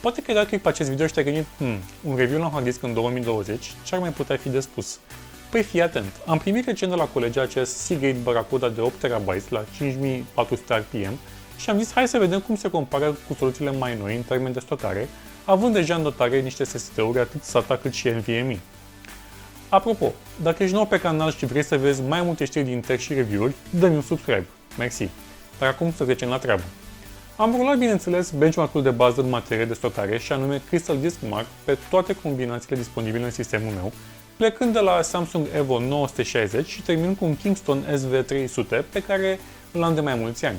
Poate că ai dat click pe acest video și te-ai gândit, un review la un hard disk în 2020, ce ar mai putea fi de spus? Păi fii atent, am primit recent de la colegi acest Seagate Barracuda de 8 TB la 5400 RPM și am zis hai să vedem cum se compară cu soluțiile mai noi în termen de stocare, având deja în dotare niște SSD-uri atât SATA cât și NVMe. Apropo, dacă ești nou pe canal și vrei să vezi mai multe știri din tech și review-uri, dă-mi un subscribe. Mersi. Dar acum să trecem la treabă. Am rulat, bineînțeles, benchmark-ul de bază în materie de stocare și anume Crystal Disk Mark pe toate combinațiile disponibile în sistemul meu, plecând de la Samsung Evo 960 și terminând cu un Kingston SV300 pe care îl am de mai mulți ani.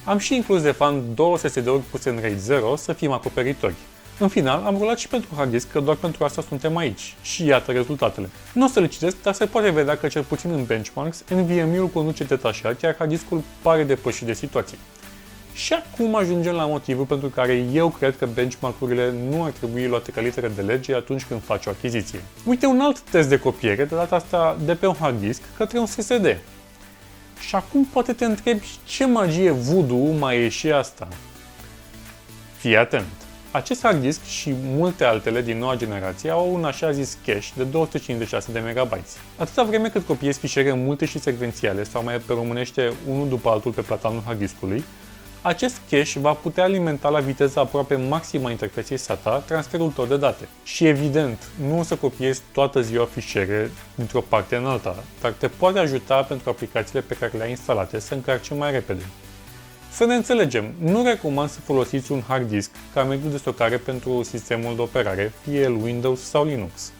Am și inclus de fan două SSD-uri puse în RAID 0 să fim acoperitori. În final, am rulat și pentru hard disk, că doar pentru asta suntem aici. Și iată rezultatele. Nu o să le citesc, dar se poate vedea că cel puțin în benchmarks, NVMe-ul conduce detașat, iar hard disk-ul pare depășit de situație. Și acum ajungem la motivul pentru care eu cred că benchmark-urile nu ar trebui luate ca literă de lege atunci când faci o achiziție. Uite un alt test de copiere, de data asta de pe un hard disk către un SSD. Și acum poate te întrebi ce magie voodoo mai e și asta. Fii atent! Acest hard disk și multe altele din noua generație au un așa zis cache de 256 de MB. Atâta vreme cât copiezi fișiere multe și secvențiale sau mai pe românește unul după altul pe platanul hard diskului, acest cache va putea alimenta la viteza aproape maximă a interfeței SATA transferul tău de date. Și evident, nu o să copiezi toată ziua fișiere dintr-o parte în alta, dar te poate ajuta pentru aplicațiile pe care le-ai instalate să încarce mai repede. Să ne înțelegem, nu recomand să folosiți un hard disk ca mediu de stocare pentru sistemul de operare, fie el Windows sau Linux.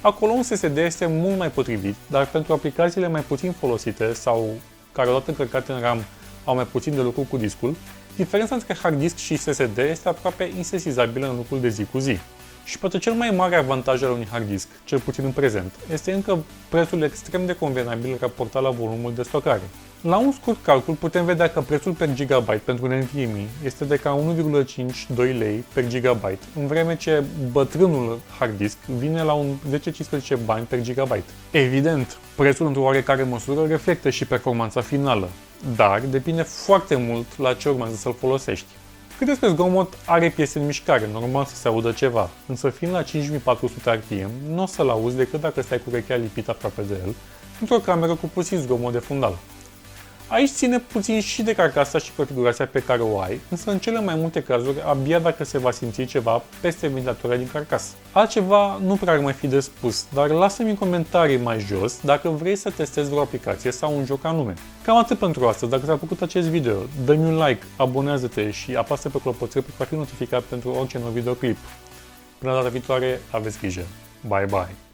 Acolo un SSD este mult mai potrivit, dar pentru aplicațiile mai puțin folosite sau care odată încărcate în RAM au mai puțin de lucru cu discul, diferența între hard disk și SSD este aproape insesizabilă în lucrul de zi cu zi. Și poate cel mai mare avantaj al unui hard disk, cel puțin în prezent, este încă prețul extrem de convenabil raportat la volumul de stocare. La un scurt calcul putem vedea că prețul per gigabyte pentru un NVMe este de ca 1,5-2 lei per gigabyte, în vreme ce bătrânul hard disk vine la un 10-15 bani per gigabyte. Evident, prețul într-o oarecare măsură reflectă și performanța finală, dar depinde foarte mult la ce urmează să-l folosești. Cât despre zgomot, are piese în mișcare, normal să se audă ceva, însă fiind la 5400 RPM, nu o să-l auzi decât dacă stai cu urechea lipită aproape de el, într-o cameră cu puțin zgomot de fundal. Aici ține puțin și de carcasa și configurația pe care o ai, însă în cele mai multe cazuri abia dacă se va simți ceva peste ventilatoarea din carcasă. Altceva nu prea ar mai fi de spus, dar lasă-mi în comentarii mai jos dacă vrei să testezi vreo aplicație sau un joc anume. Cam atât pentru astăzi. Dacă ți-a plăcut acest video, dă-mi un like, abonează-te și apasă pe clopoțel pentru a fi notificat pentru orice nou videoclip. Până data viitoare, aveți grijă! Bye bye!